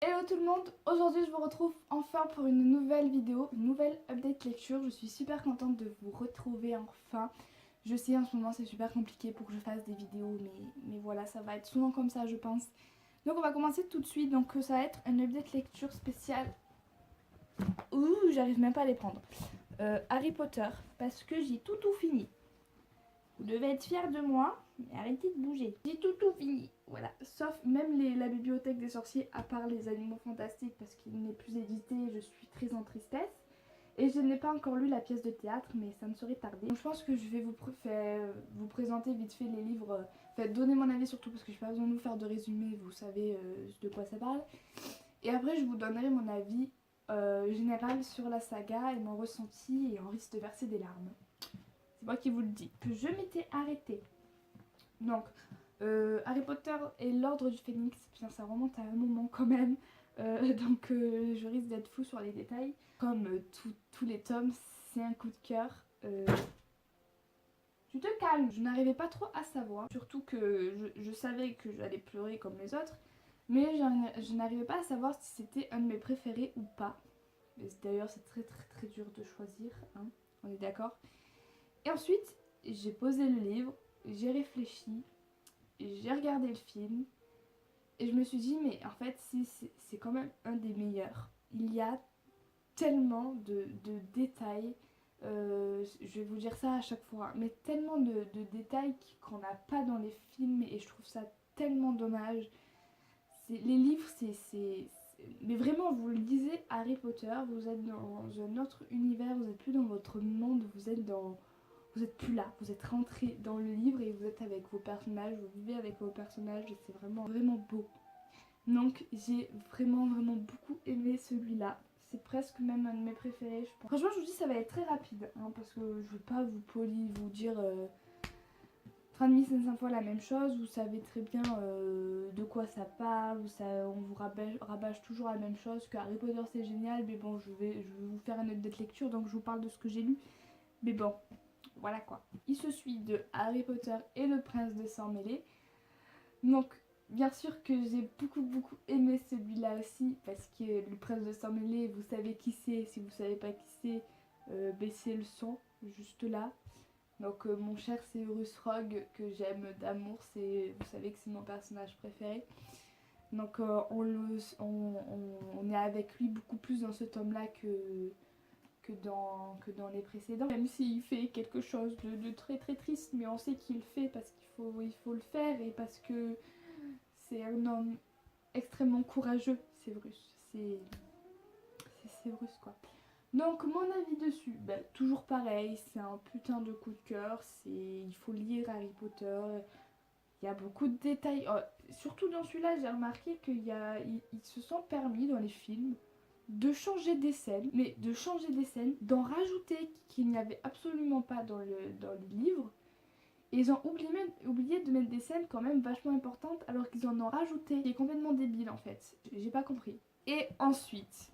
Hello tout le monde, aujourd'hui je vous retrouve enfin pour une nouvelle vidéo, une nouvelle update lecture. Je suis super contente de vous retrouver enfin. Je sais en ce moment c'est super compliqué pour que je fasse des vidéos mais voilà, ça va être souvent comme ça je pense. Donc on va commencer tout de suite, donc ça va être une update lecture spéciale. Ouh, j'arrive même pas à les prendre. Harry Potter, parce que j'ai tout fini. Vous devez être fiers de moi, mais arrêtez de bouger. J'ai tout fini, voilà. Sauf même la bibliothèque des sorciers, à part les animaux fantastiques, parce qu'il n'est plus édité, je suis très en tristesse. Et je n'ai pas encore lu la pièce de théâtre, mais ça ne saurait tarder. Donc je pense que je vais vous présenter vite fait les livres. Donner mon avis surtout, parce que je n'ai pas besoin de vous faire de résumé, vous savez de quoi ça parle. Et après je vous donnerai mon avis général sur la saga et mon ressenti, et on risque de verser des larmes. C'est moi qui vous le dis. Que je m'étais arrêtée. Donc, Harry Potter et l'Ordre du Phénix, bien ça remonte à un moment quand même. Donc je risque d'être fou sur les détails. Comme tous les tomes, c'est un coup de cœur. Tu te calmes. Je n'arrivais pas trop à savoir. Surtout que je savais que j'allais pleurer comme les autres. Mais je n'arrivais pas à savoir si c'était un de mes préférés ou pas. D'ailleurs c'est très dur de choisir, hein, on est d'accord. Et ensuite, j'ai posé le livre, j'ai réfléchi, j'ai regardé le film et je me suis dit mais en fait si c'est quand même un des meilleurs. Il y a tellement de détails, je vais vous dire ça à chaque fois, mais tellement de détails qu'on n'a pas dans les films et je trouve ça tellement dommage. Les livres mais vraiment vous le lisez Harry Potter, vous êtes dans un autre univers, vous n'êtes plus dans votre monde, vous êtes plus là, vous êtes rentré dans le livre et vous êtes avec vos personnages, vous vivez avec vos personnages et c'est vraiment beau. Donc j'ai vraiment beaucoup aimé celui-là. C'est presque même un de mes préférés je pense. Franchement je vous dis ça va être très rapide hein, parce que je veux pas vous dire 35 fois la même chose, vous savez très bien de quoi ça parle, on vous rabâche toujours la même chose, que Harry Potter c'est génial, mais bon je vais vous faire une update lecture donc je vous parle de ce que j'ai lu. Mais bon, voilà quoi. Il se suit de Harry Potter et le prince de sang mêlé. Donc bien sûr que j'ai beaucoup aimé celui-là aussi parce que le prince de sang mêlé, vous savez qui c'est. Si vous savez pas qui c'est, baissez le son juste là. Donc mon cher Severus Rogue que j'aime d'amour, vous savez que c'est mon personnage préféré. Donc on est avec lui beaucoup plus dans ce tome là que dans les précédents. Même s'il fait quelque chose de très triste, mais on sait qu'il le fait parce il faut le faire et parce que c'est un homme extrêmement courageux, Severus. C'est Severus quoi. Donc mon avis dessus, bah, toujours pareil, c'est un putain de coup de cœur, il faut lire Harry Potter, il y a beaucoup de détails. Oh, surtout dans celui-là, j'ai remarqué ils se sont permis dans les films de changer des scènes, mais de changer des scènes, d'en rajouter qu'il n'y avait absolument pas dans le livre. Et ils ont oublié de mettre des scènes quand même vachement importantes alors qu'ils en ont rajouté. C'est complètement débile en fait. J'ai pas compris. Et ensuite,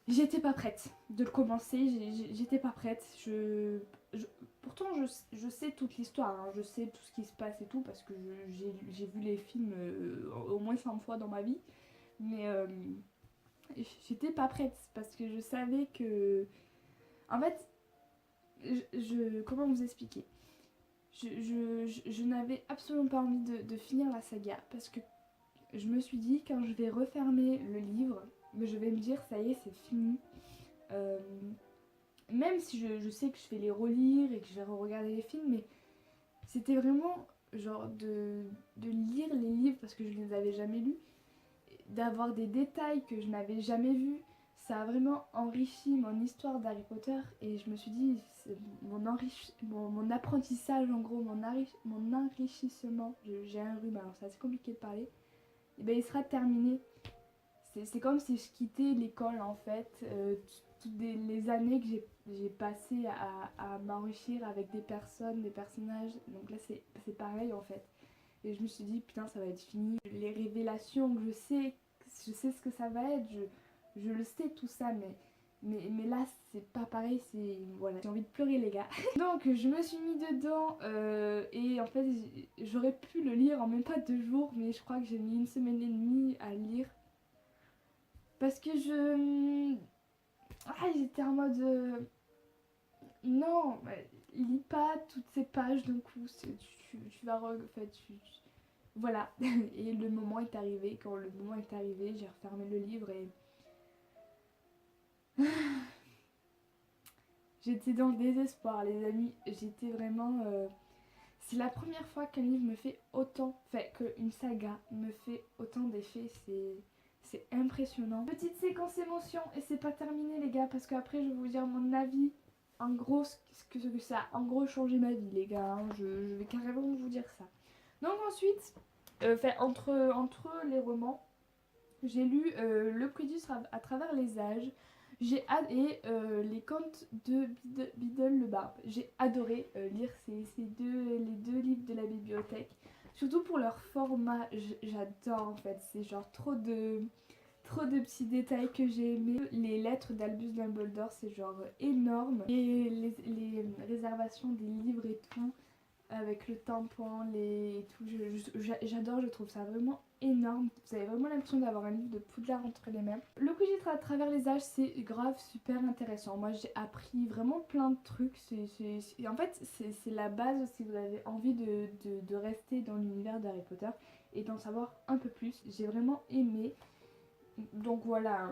j'étais pas prête de le commencer. J'étais pas prête. Pourtant, je sais toute l'histoire. Hein. Je sais tout ce qui se passe et tout parce que j'ai vu les films au moins 100 fois dans ma vie. Mais j'étais pas prête parce que je savais que. En fait, comment vous expliquer, je n'avais absolument pas envie de finir la saga parce que je me suis dit quand je vais refermer le livre, je vais me dire ça y est c'est fini. Euh, Même si je sais que je vais les relire et que je vais regarder les films, mais c'était vraiment genre de lire les livres parce que je ne les avais jamais lus, d'avoir des détails que je n'avais jamais vus. Ça a vraiment enrichi mon histoire d'Harry Potter et je me suis dit, mon apprentissage en gros, mon enrichissement, j'ai un rhume alors c'est assez compliqué de parler, et ben il sera terminé. C'est comme si je quittais l'école en fait, toutes les années que j'ai passées à m'enrichir avec des personnes, des personnages, donc là c'est pareil en fait. Et je me suis dit putain ça va être fini. Les révélations que je sais ce que ça va être, je le sais tout ça, mais Mais là, c'est pas pareil, c'est... Voilà, j'ai envie de pleurer les gars. Donc je me suis mis dedans et en fait j'aurais pu le lire en même pas 2 jours, mais je crois que j'ai mis une semaine et demie à lire. Parce que j'étais en mode... non, lis pas toutes ces pages d'un coup, tu vas... Voilà, et le moment est arrivé. Quand le moment est arrivé, j'ai refermé le livre et... J'étais dans le désespoir, les amis. J'étais vraiment... C'est la première fois qu'un livre me fait autant... Enfin, qu'une saga me fait autant d'effets. C'est impressionnant. Petite séquence émotion et c'est pas terminé les gars. Parce qu'après je vais vous dire mon avis. En gros, ce que ça a en gros changé ma vie les gars. Hein. Je vais carrément vous dire ça. Donc ensuite, entre les romans, j'ai lu Le Quidditch à travers les âges. Et les contes de Biddle le Barbe. J'ai adoré lire les deux livres de la bibliothèque. Surtout pour leur format, j'adore en fait. C'est genre trop de petits détails que j'ai aimé. Les lettres d'Albus Dumbledore, c'est genre énorme. Et les réservations des livres et tout, avec le tampon, j'adore, je trouve ça vraiment énorme. Vous avez vraiment l'impression d'avoir un livre de Poudlard entre les mains. Le Quidditch à travers les âges, c'est grave super intéressant. Moi j'ai appris vraiment plein de trucs. En fait c'est la base si vous avez envie de rester dans l'univers d'Harry Potter et d'en savoir un peu plus. J'ai vraiment aimé. Donc voilà,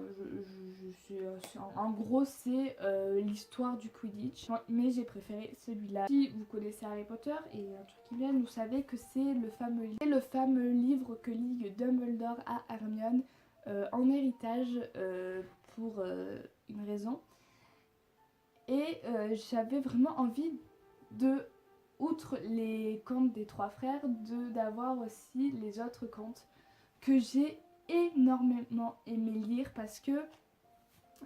en gros c'est l'histoire du Quidditch, mais j'ai préféré celui-là. Si vous connaissez Harry Potter et un truc qui vient, vous savez que c'est le fameux livre que lie Dumbledore à Hermione en héritage pour une raison. Et j'avais vraiment envie de, outre les contes des trois frères, d'avoir aussi les autres contes que j'ai énormément aimé lire parce que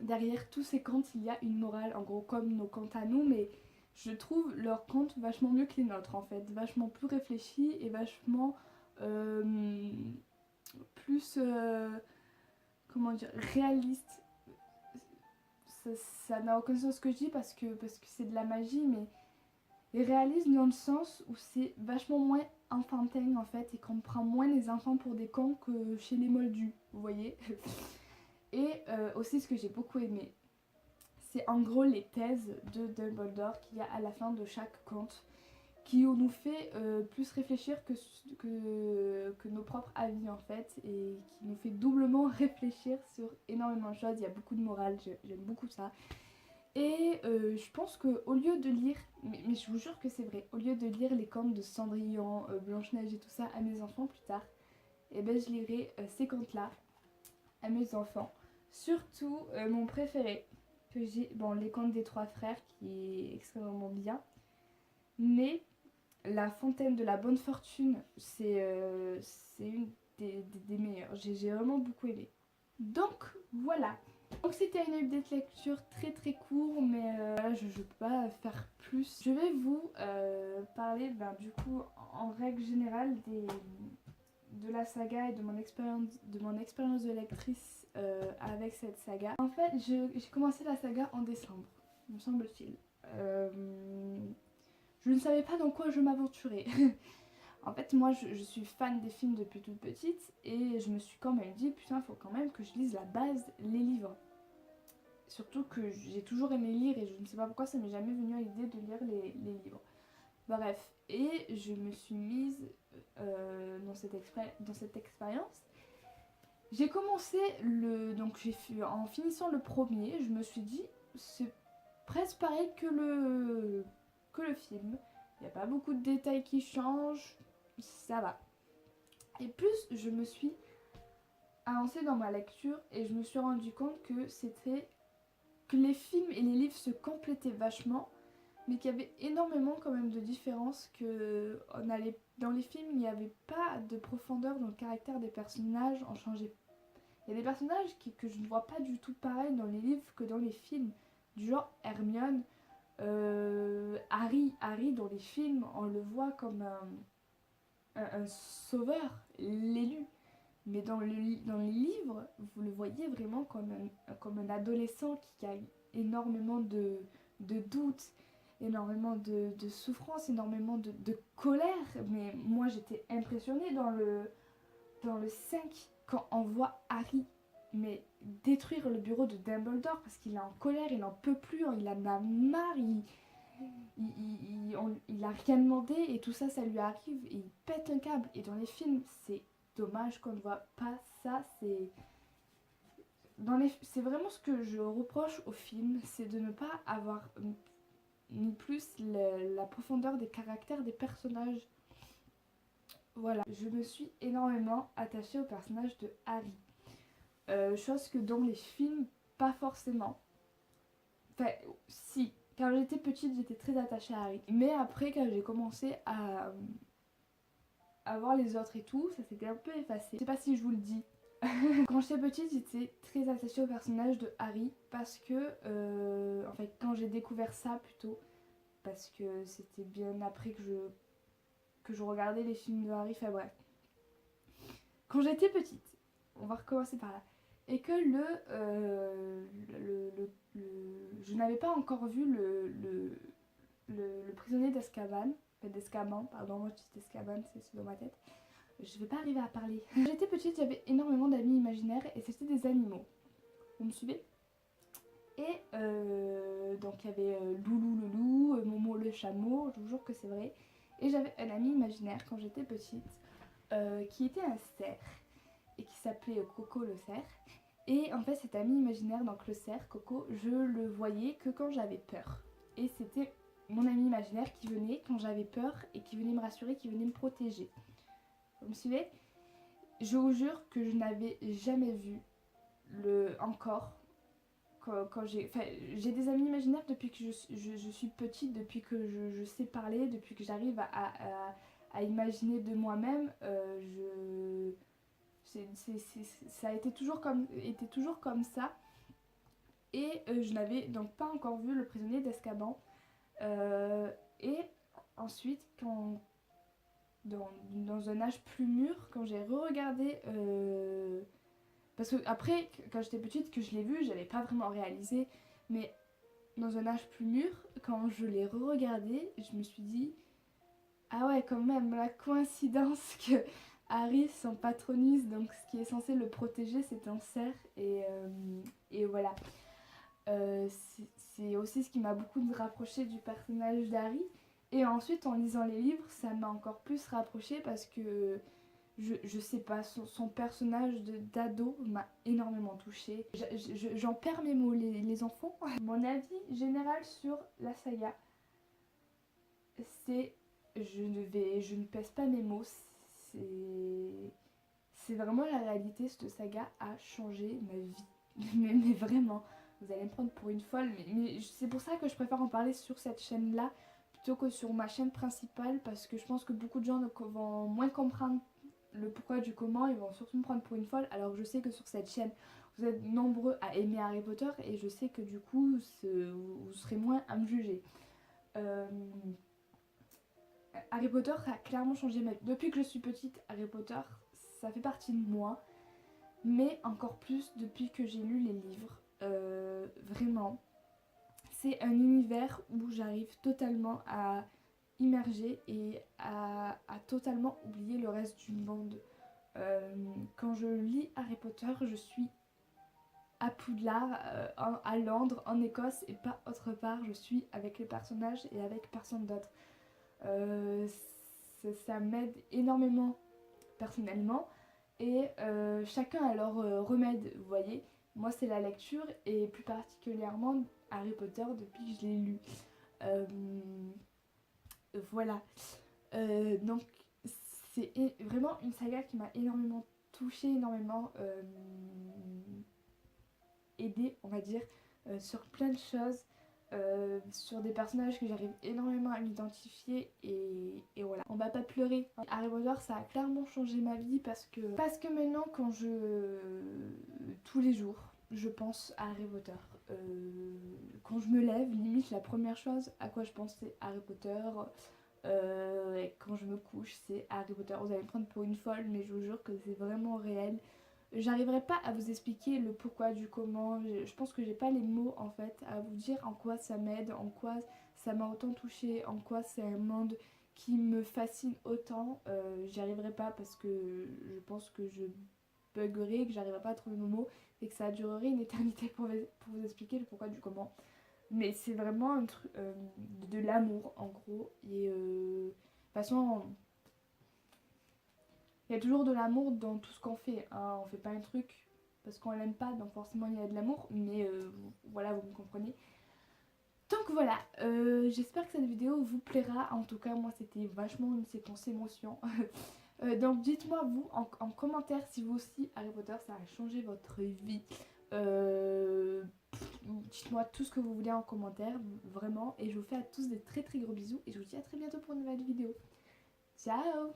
derrière tous ces contes il y a une morale, en gros comme nos contes à nous, mais je trouve leurs contes vachement mieux que les nôtres en fait, vachement plus réfléchis et vachement plus comment dire, réalistes. Ça n'a aucun sens ce que je dis parce que c'est de la magie, mais réaliste dans le sens où c'est vachement moins enfantin en fait et qu'on prend moins les enfants pour des cons que chez les moldus, vous voyez. Et aussi ce que j'ai beaucoup aimé, c'est en gros les thèses de Dumbledore qu'il y a à la fin de chaque conte qui nous fait plus réfléchir que nos propres avis en fait et qui nous fait doublement réfléchir sur énormément de choses. Il y a beaucoup de morale, j'aime beaucoup ça. Et je pense qu'au lieu de lire, mais je vous jure que c'est vrai, au lieu de lire les contes de Cendrillon, Blanche-Neige et tout ça à mes enfants plus tard, et ben je lirai ces contes-là à mes enfants. Surtout mon préféré, que j'ai, bon, les contes des trois frères qui est extrêmement bien, mais La Fontaine de la Bonne Fortune, c'est une des meilleures. J'ai vraiment beaucoup aimé. Donc voilà. Donc c'était une update lecture très très court, mais je ne peux pas faire plus. Je vais vous parler du coup en règle générale de la saga et de mon expérience de lectrice avec cette saga. En fait j'ai commencé la saga en décembre, me semble-t-il. Je ne savais pas dans quoi je m'aventurais. En fait, moi, je suis fan des films depuis toute petite et je me suis quand même dit, putain, faut quand même que je lise la base, les livres. Surtout que j'ai toujours aimé lire et je ne sais pas pourquoi ça m'est jamais venu à l'idée de lire les livres. Bref, et je me suis mise dans cette expérience. J'ai commencé donc en finissant le premier, je me suis dit, c'est presque pareil que le film. Il n'y a pas beaucoup de détails qui changent, ça va. Et plus je me suis avancée dans ma lecture et je me suis rendu compte que les films et les livres se complétaient vachement, mais qu'il y avait énormément quand même de différences, dans les films il n'y avait pas de profondeur dans le caractère des personnages, il y a des personnages que je ne vois pas du tout pareil dans les livres que dans les films, du genre Hermione. Harry dans les films on le voit comme un sauveur, l'élu, mais dans les livres vous le voyez vraiment comme un adolescent qui a énormément de doutes, énormément de souffrance, énormément de colère. Mais moi j'étais impressionnée dans le 5 quand on voit Harry mais détruire le bureau de Dumbledore parce qu'il est en colère, il en peut plus, il en a marre, il a rien demandé et tout ça, ça lui arrive et il pète un câble. Et dans les films, c'est dommage qu'on ne voit pas ça. C'est vraiment ce que je reproche au film, c'est de ne pas avoir ni plus la profondeur des caractères des personnages. Voilà, je me suis énormément attachée au personnage de Harry. Chose que dans les films, pas forcément. Enfin, si, quand j'étais petite, j'étais très attachée à Harry. Mais après, quand j'ai commencé à voir les autres et tout, ça s'était un peu effacé. Je sais pas si je vous le dis. Quand j'étais petite, j'étais très attachée au personnage de Harry parce que, en fait, quand j'ai découvert ça plutôt, parce que c'était bien après que je regardais les films de Harry, enfin bref. Quand j'étais petite, on va recommencer par là, et que je n'avais pas encore vu le prisonnier d'Azkaban, d'Azkaban, pardon, moi je dis d'Azkaban, c'est dans ma tête. Je vais pas arriver à parler. Quand j'étais petite, j'avais énormément d'amis imaginaires et c'était des animaux. Vous me suivez? Et donc il y avait Loulou le loup, Momo le chameau, je vous jure que c'est vrai. Et j'avais un ami imaginaire quand j'étais petite qui était un cerf et qui s'appelait Coco le cerf. Et en fait cet ami imaginaire, donc le cerf, Coco, je le voyais que quand j'avais peur. Et c'était mon ami imaginaire qui venait quand j'avais peur et qui venait me rassurer, qui venait me protéger. Vous me suivez? Je vous jure que je n'avais jamais vu encore quand j'ai des amis imaginaires depuis que je suis petite, depuis que je sais parler, depuis que j'arrive à imaginer de moi-même. Ça a été toujours comme ça. Et je n'avais donc pas encore vu le prisonnier d'Azkaban. Et ensuite, dans un âge plus mûr, quand j'ai re-regardé parce que après, quand j'étais petite, que je l'ai vu, j'avais pas vraiment réalisé, mais dans un âge plus mûr, quand je l'ai re-regardé, je me suis dit ah ouais, quand même, la coïncidence que Harry, son patronus, donc ce qui est censé le protéger, c'est un cerf, et voilà. C'est aussi ce qui m'a beaucoup rapproché du personnage d'Harry. Et ensuite, en lisant les livres, ça m'a encore plus rapproché parce que je sais pas, son personnage d'ado m'a énormément touchée. J'en perds mes mots, les enfants. Mon avis général sur la saga, c'est je ne pèse pas mes mots. C'est vraiment la réalité. Cette saga a changé ma vie. mais vraiment, vous allez me prendre pour une folle. Mais c'est pour ça que je préfère en parler sur cette chaîne-là plutôt que sur ma chaîne principale parce que je pense que beaucoup de gens vont moins comprendre le pourquoi du comment, ils vont surtout me prendre pour une folle, alors que je sais que sur cette chaîne vous êtes nombreux à aimer Harry Potter et je sais que du coup vous serez moins à me juger. Harry Potter a clairement changé ma vie. Depuis que je suis petite, Harry Potter ça fait partie de moi, mais encore plus depuis que j'ai lu les livres. Vraiment, c'est un univers où j'arrive totalement à immerger et à totalement oublier le reste du monde. Quand je lis Harry Potter, je suis à Poudlard, à Londres, en Écosse et pas autre part. Je suis avec les personnages et avec personne d'autre. Ça m'aide énormément personnellement et chacun a leur remède, vous voyez. Moi c'est la lecture et plus particulièrement Harry Potter depuis que je l'ai lu. Voilà. Donc c'est vraiment une saga qui m'a énormément touchée, énormément aidée, on va dire, sur plein de choses, sur des personnages que j'arrive énormément à m'identifier et voilà. On va pas pleurer. Harry Potter ça a clairement changé ma vie parce que maintenant quand tous les jours je pense à Harry Potter. Quand je me lève, limite la première chose à quoi je pense c'est Harry Potter. Et quand je me couche c'est Harry Potter. Vous allez me prendre pour une folle mais je vous jure que c'est vraiment réel. J'arriverai pas à vous expliquer le pourquoi du comment. Je pense que j'ai pas les mots en fait à vous dire en quoi ça m'aide, en quoi ça m'a autant touché, en quoi c'est un monde qui me fascine autant. J'y arriverai pas parce que je pense que je buggerai, que j'arriverai pas à trouver mes mots et que ça durerait une éternité pour vous expliquer le pourquoi du comment. Mais c'est vraiment un truc de l'amour en gros. Et de toute façon, il y a toujours de l'amour dans tout ce qu'on fait. Hein. On fait pas un truc parce qu'on l'aime pas, donc forcément il y a de l'amour. Mais voilà, vous me comprenez. Donc voilà, j'espère que cette vidéo vous plaira. En tout cas, moi c'était vachement une séquence émotion. Donc dites-moi vous en commentaire si vous aussi Harry Potter ça a changé votre vie. Dites-moi tout ce que vous voulez en commentaire, vraiment. Et je vous fais à tous des très très gros bisous. Et je vous dis à très bientôt pour une nouvelle vidéo. Ciao!